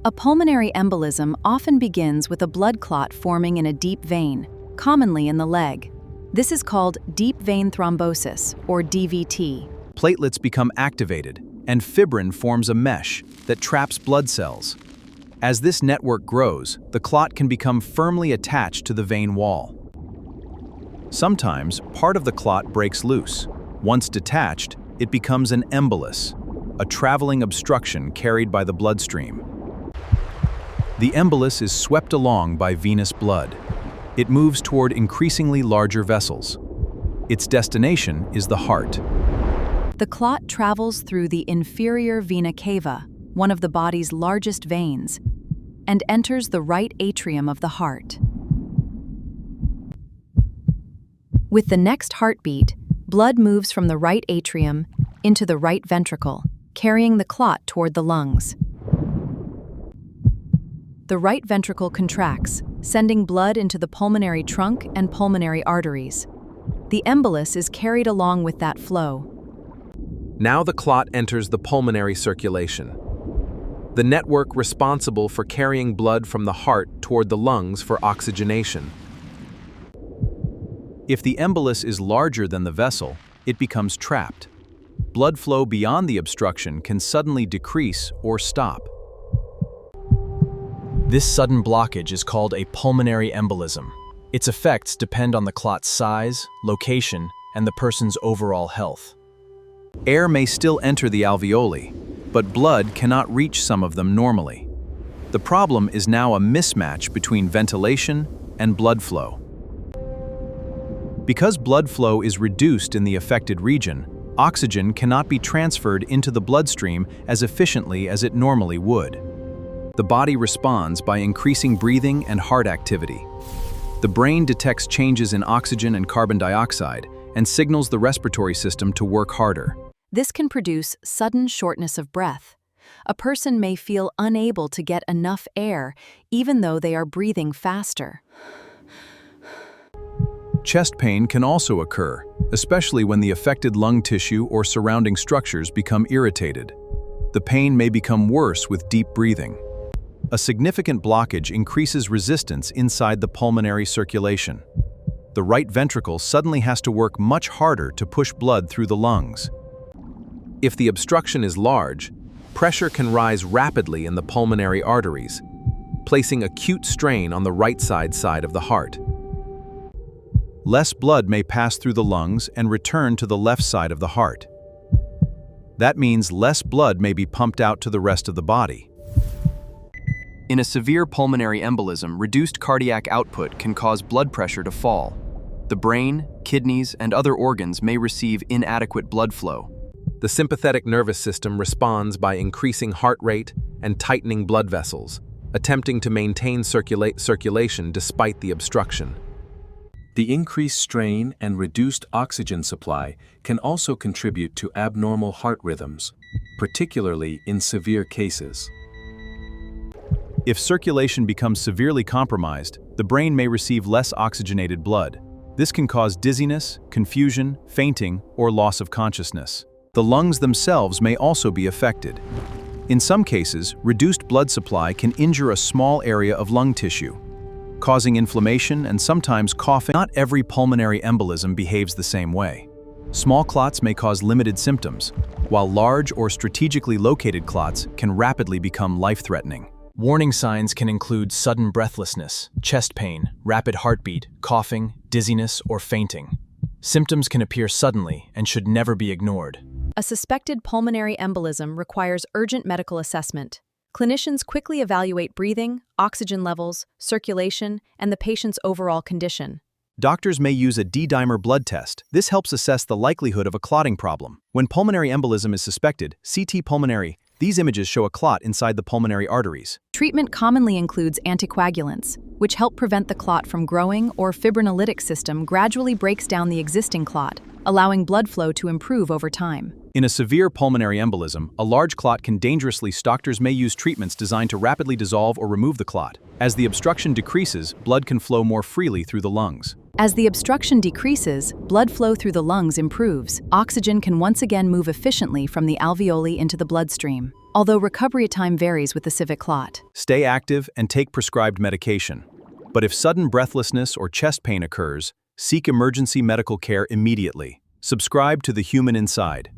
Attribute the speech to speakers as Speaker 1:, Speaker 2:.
Speaker 1: A pulmonary embolism often begins with a blood clot forming in a deep vein, commonly in the leg. This is called deep vein thrombosis, or DVT.
Speaker 2: Platelets become activated, and fibrin forms a mesh that traps blood cells. As this network grows, the clot can become firmly attached to the vein wall. Sometimes, part of the clot breaks loose. Once detached, it becomes an embolus, a traveling obstruction carried by the bloodstream. The embolus is swept along by venous blood. It moves toward increasingly larger vessels. Its destination is the heart.
Speaker 1: The clot travels through the inferior vena cava, one of the body's largest veins, and enters the right atrium of the heart. With the next heartbeat, blood moves from the right atrium into the right ventricle, carrying the clot toward the lungs. The right ventricle contracts, sending blood into the pulmonary trunk and pulmonary arteries. The embolus is carried along with that flow.
Speaker 3: Now the clot enters the pulmonary circulation, the network responsible for carrying blood from the heart toward the lungs for oxygenation.
Speaker 2: If the embolus is larger than the vessel, it becomes trapped. Blood flow beyond the obstruction can suddenly decrease or stop. This sudden blockage is called a pulmonary embolism. Its effects depend on the clot's size, location, and the person's overall health. Air may still enter the alveoli, but blood cannot reach some of them normally. The problem is now a mismatch between ventilation and blood flow. Because blood flow is reduced in the affected region, oxygen cannot be transferred into the bloodstream as efficiently as it normally would. The body responds by increasing breathing and heart activity. The brain detects changes in oxygen and carbon dioxide and signals the respiratory system to work harder.
Speaker 1: This can produce sudden shortness of breath. A person may feel unable to get enough air, even though they are breathing faster.
Speaker 2: Chest pain can also occur, especially when the affected lung tissue or surrounding structures become irritated. The pain may become worse with deep breathing. A significant blockage increases resistance inside the pulmonary circulation. The right ventricle suddenly has to work much harder to push blood through the lungs.
Speaker 3: If the obstruction is large, pressure can rise rapidly in the pulmonary arteries, placing acute strain on the right side of the heart.
Speaker 2: Less blood may pass through the lungs and return to the left side of the heart. That means less blood may be pumped out to the rest of the body. In a severe pulmonary embolism, reduced cardiac output can cause blood pressure to fall. The brain, kidneys, and other organs may receive inadequate blood flow.
Speaker 3: The sympathetic nervous system responds by increasing heart rate and tightening blood vessels, attempting to maintain circulation despite the obstruction.
Speaker 4: The increased strain and reduced oxygen supply can also contribute to abnormal heart rhythms, particularly in severe cases.
Speaker 2: If circulation becomes severely compromised, the brain may receive less oxygenated blood. This can cause dizziness, confusion, fainting, or loss of consciousness. The lungs themselves may also be affected. In some cases, reduced blood supply can injure a small area of lung tissue, causing inflammation and sometimes coughing. Not every pulmonary embolism behaves the same way. Small clots may cause limited symptoms, while large or strategically located clots can rapidly become life-threatening. Warning signs can include sudden breathlessness, chest pain, rapid heartbeat, coughing, dizziness, or fainting. Symptoms can appear suddenly and should never be ignored.
Speaker 1: A suspected pulmonary embolism requires urgent medical assessment. Clinicians quickly evaluate breathing, oxygen levels, circulation, and the patient's overall condition.
Speaker 2: Doctors may use a D-dimer blood test. This helps assess the likelihood of a clotting problem. When pulmonary embolism is suspected, CT pulmonary, these images show a clot inside the pulmonary arteries.
Speaker 1: Treatment commonly includes anticoagulants, which help prevent the clot from growing, or fibrinolytic system gradually breaks down the existing clot, allowing blood flow to improve over time.
Speaker 2: In a severe pulmonary embolism, a large clot can dangerously. Doctors may use treatments designed to rapidly dissolve or remove the clot. As the obstruction decreases, blood can flow more freely through the lungs.
Speaker 1: As the obstruction decreases, blood flow through the lungs improves. Oxygen can once again move efficiently from the alveoli into the bloodstream. although recovery time varies with the civet clot.
Speaker 2: Stay active and take prescribed medication. But if sudden breathlessness or chest pain occurs, seek emergency medical care immediately. Subscribe to The Human Inside.